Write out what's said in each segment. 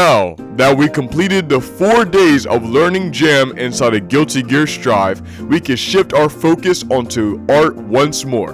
Now that we completed the 4 days of learning Jam inside a Guilty Gear Strive, we can shift our focus onto art once more.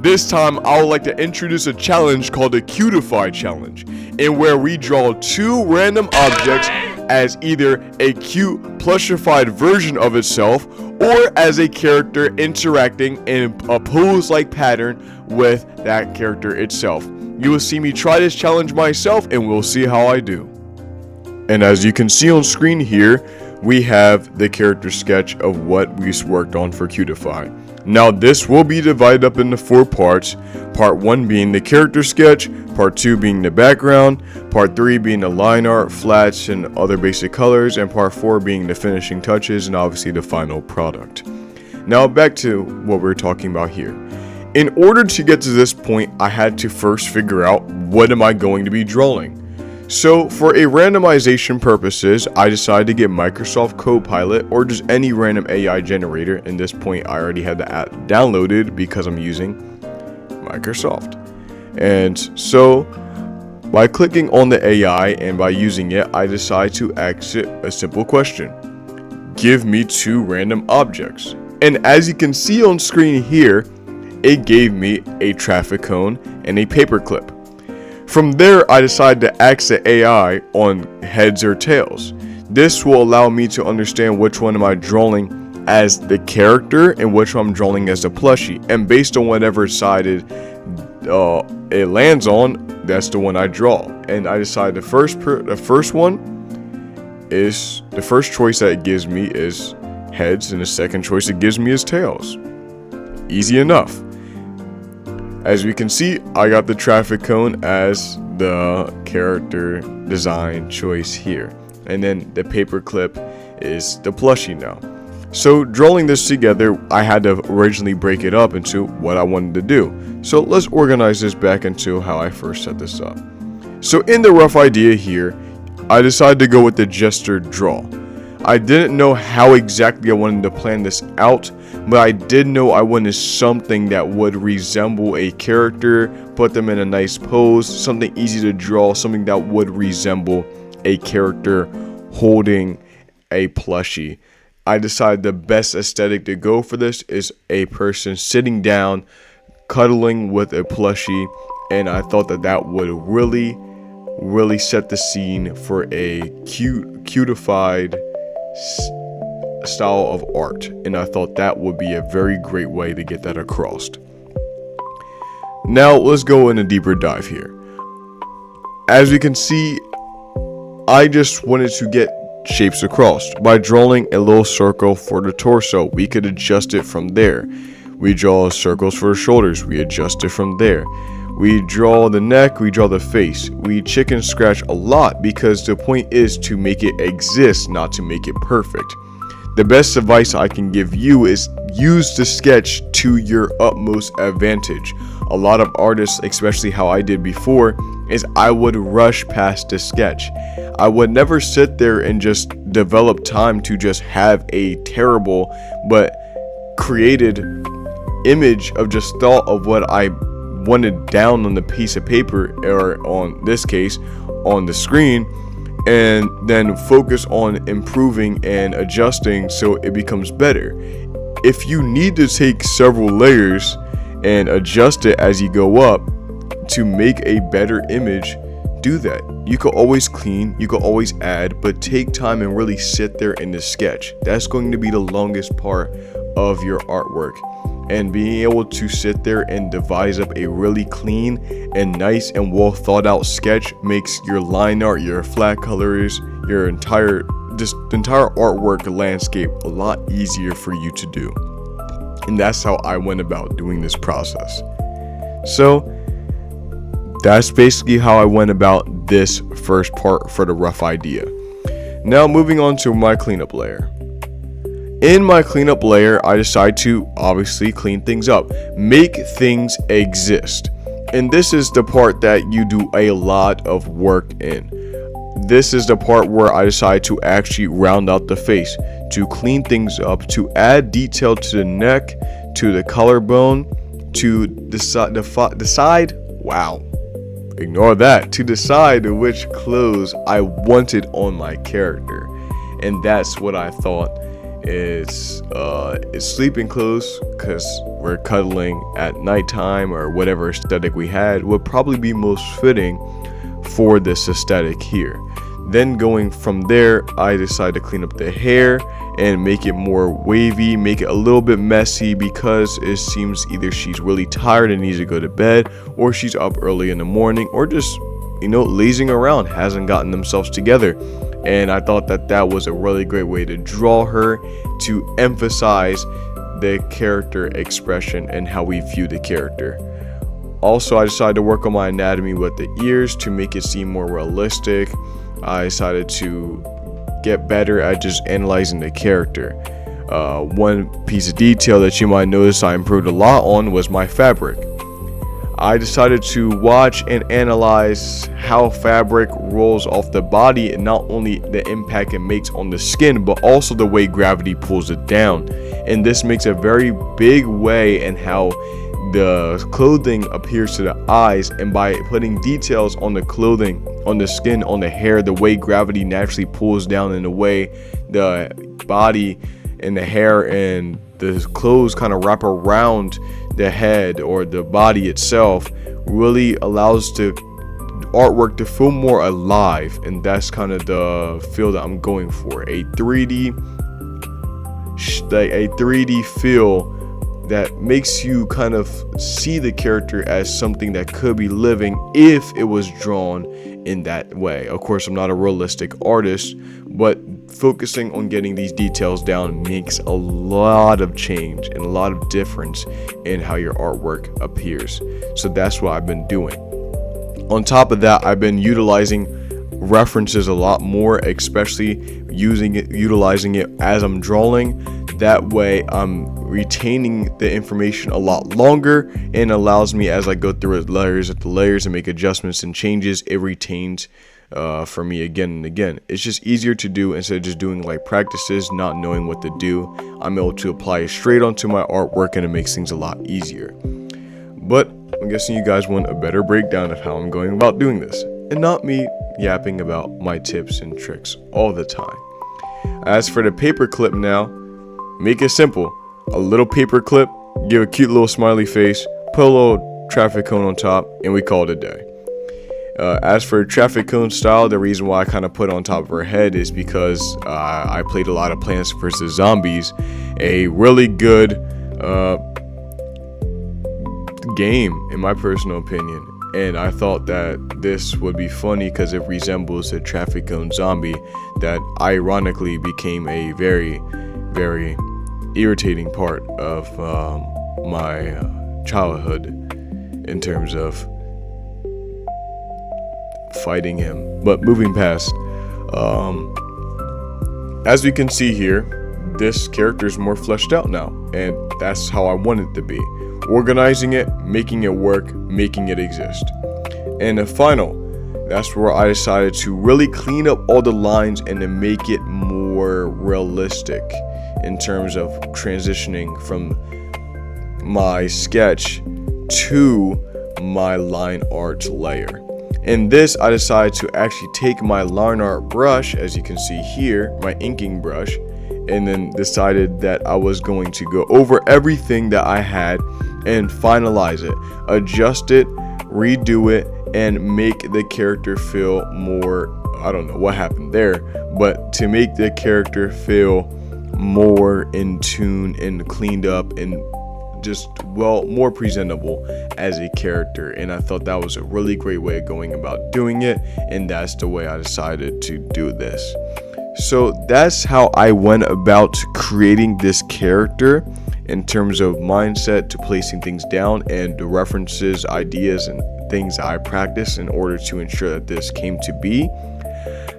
This time, I would like to introduce a challenge called the Cutify challenge, in where we draw 2 random objects as either a cute plushified version of itself or as a character interacting in a pose-like pattern with that character itself. You will see me try this challenge myself and we'll see how I do. And as you can see on screen here, we have the character sketch of what we worked on for Cutify. Now this will be divided up into 4 parts, part 1 being the character sketch, part 2 being the background, part 3 being the line art, flats, and other basic colors, and part 4 being the finishing touches and obviously the final product. Now back to what we're talking about here. In order to get to this point, I had to first figure out what am I going to be drawing. So for a randomization purposes, I decided to get Microsoft Copilot or just any random AI generator. In this point, I already had the app downloaded because I'm using Microsoft. And so by clicking on the AI and by using it, I decide to ask it a simple question. Give me 2 random objects. And as you can see on screen here, it gave me a traffic cone and a paperclip. From there, I decided to ask the AI on heads or tails. This will allow me to understand which one am I drawing as the character and which one I'm drawing as the plushie. And based on whatever side it lands on, that's the one I draw. And I decided the first choice that it gives me is heads, and the second choice it gives me is tails. Easy enough. As we can see, I got the traffic cone as the character design choice here. And then the paperclip is the plushie now. So drawing this together, I had to originally break it up into what I wanted to do. So let's organize this back into how I first set this up. So in the rough idea here, I decided to go with the gesture draw. I didn't know how exactly I wanted to plan this out, but I did know I wanted something that would resemble a character, put them in a nice pose, something easy to draw, something that would resemble a character holding a plushie. I decided the best aesthetic to go for this is a person sitting down, cuddling with a plushie, and I thought that would really set the scene for a cutified style of art, and I thought that would be a very great way to get that across. Now let's go in a deeper dive here. As we can see, I just wanted to get shapes across by drawing a little circle for the torso. We could adjust it from there. We draw circles for the shoulders, we adjust it from there. We draw the neck, we draw the face. We chicken scratch a lot because the point is to make it exist, not to make it perfect. The best advice I can give you is use the sketch to your utmost advantage. A lot of artists, especially how I did before, is I would rush past the sketch. I would never sit there and just develop time to just have a terrible but created image of just thought of what I wanted down on the piece of paper, or on this case on the screen, and then focus on improving and adjusting so it becomes better. If you need to take several layers and adjust it as you go up to make a better image, do that. You could always clean, you could always add, but take time and really sit there in the sketch. That's going to be the longest part of your artwork. And being able to sit there and devise up a really clean and nice and well thought out sketch makes your line art, your flat colors, your entire artwork landscape a lot easier for you to do. And that's how I went about doing this process. So that's basically how I went about this first part for the rough idea. Now moving on to my cleanup layer. In my cleanup layer, I decide to obviously clean things up, make things exist. And this is the part that you do a lot of work in. This is the part where I decide to actually round out the face, to clean things up, to add detail to the neck, to the collarbone, to the side. Wow. ignore that, to decide which clothes I wanted on my character. And that's what I thought is sleeping clothes, because we're cuddling at nighttime or whatever aesthetic we had, would probably be most fitting for this aesthetic here. Then going from there, I decided to clean up the hair and make it more wavy, make it a little bit messy, because it seems either she's really tired and needs to go to bed, or she's up early in the morning, or just, lazing around, hasn't gotten themselves together. And I thought that was a really great way to draw her, to emphasize the character expression and how we view the character. Also, I decided to work on my anatomy with the ears to make it seem more realistic. I decided to get better at just analyzing the character. One piece of detail that you might notice I improved a lot on was my fabric. I decided to watch and analyze how fabric rolls off the body, and not only the impact it makes on the skin, but also the way gravity pulls it down. And this makes a very big way in how the clothing appears to the eyes, and by putting details on the clothing, on the skin, on the hair, the way gravity naturally pulls down, and the way the body and the hair and the clothes kind of wrap around the head or the body itself, really allows the artwork to feel more alive. And that's kind of the feel that I'm going for, a 3D feel that makes you kind of see the character as something that could be living if it was drawn in that way. Of course, I'm not a realistic artist, but focusing on getting these details down makes a lot of change and a lot of difference in how your artwork appears. So that's what I've been doing. On top of that, I've been utilizing references a lot more, especially utilizing it as I'm drawing. That way I'm retaining the information a lot longer, and allows me, as I go through the layers and make adjustments and changes, it retains for me again and again. It's just easier to do instead of just doing like practices, not knowing what to do. I'm able to apply it straight onto my artwork, and it makes things a lot easier. But I'm guessing you guys want a better breakdown of how I'm going about doing this, and not me yapping about my tips and tricks all the time. As for the paper clip now, make it simple. A little paper clip, give a cute little smiley face, put a little traffic cone on top, and we call it a day. As for traffic cone style, the reason why I kind of put it on top of her head is because I played a lot of Plants vs. Zombies, a really good game in my personal opinion. And I thought that this would be funny because it resembles a traffic cone zombie that ironically became a very, very irritating part of my childhood in terms of fighting him. But moving past, as we can see here, this character is more fleshed out now, and that's how I want it to be. Organizing it, making it work, making it exist. And the final, that's where I decided to really clean up all the lines and to make it more realistic in terms of transitioning from my sketch to my line art layer. In this, I decided to actually take my line art brush, as you can see here, my inking brush, and then decided that I was going to go over everything that I had and finalize it, adjust it, redo it, and make the character feel more, I don't know what happened there, but to make the character feel more in tune and cleaned up and just, well, more presentable as a character. And I thought that was a really great way of going about doing it, and that's the way I decided to do this. So that's how I went about creating this character in terms of mindset to placing things down, and the references, ideas, and things I practiced in order to ensure that this came to be.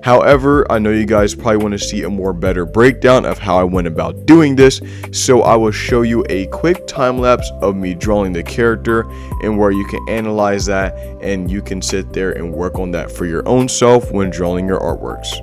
However, I know you guys probably want to see a more better breakdown of how I went about doing this, so I will show you a quick time lapse of me drawing the character, and where you can analyze that and you can sit there and work on that for your own self when drawing your artworks.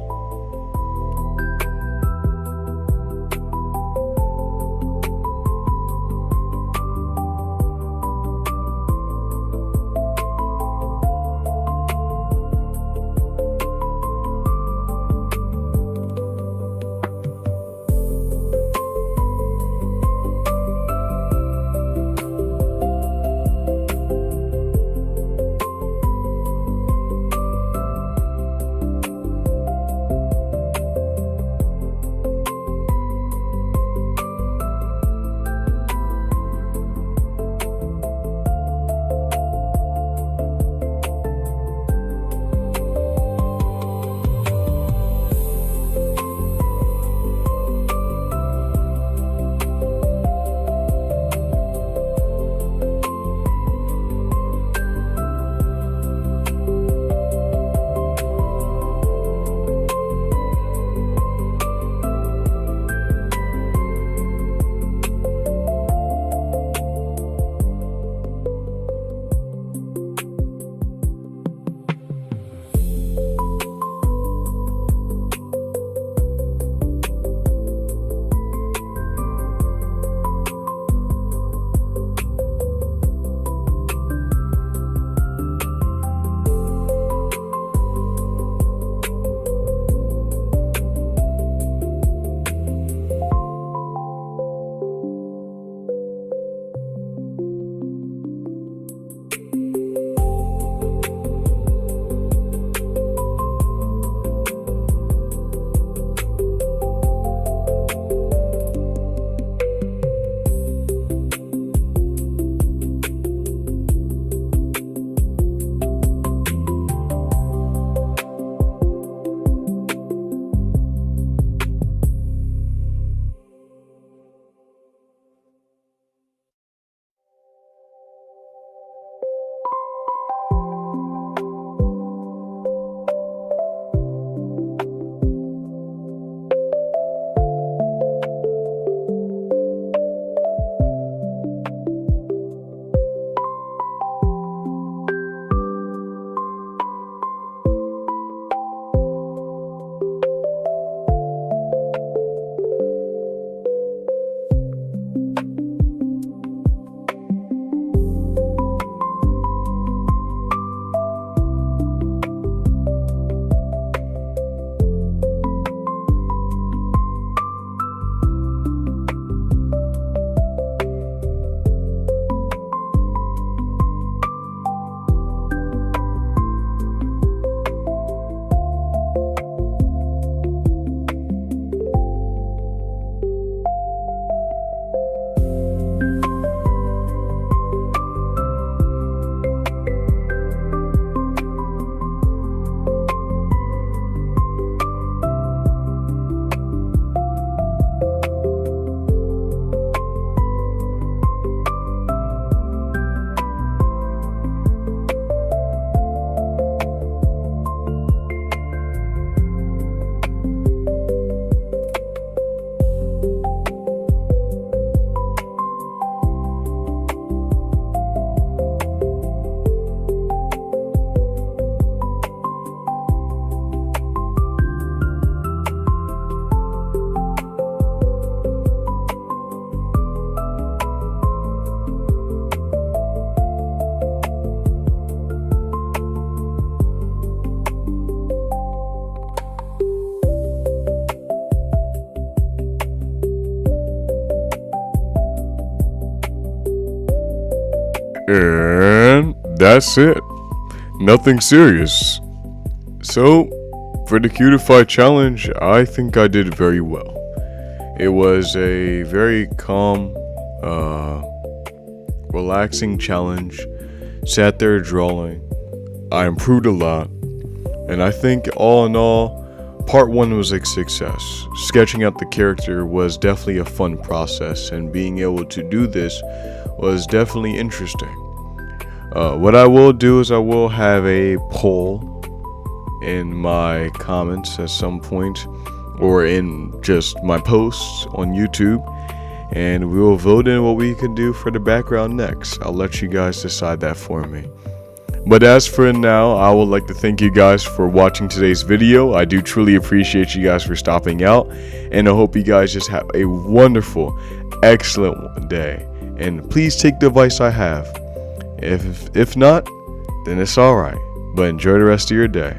And that's it. Nothing serious. So, for the Cutify challenge, I think I did very well. It was a very calm, relaxing challenge. Sat there drawing. I improved a lot. And I think all in all, part 1 was a success. Sketching out the character was definitely a fun process, and being able to do this was definitely interesting. What I will do is I will have a poll in my comments at some point, or in just my posts on YouTube, and we will vote in what we can do for the background next. I'll let you guys decide that for me. But as for now, I would like to thank you guys for watching today's video. I do truly appreciate you guys for stopping out, and I hope you guys just have a wonderful, excellent day. And please take the advice I have. If not, then it's alright. But enjoy the rest of your day.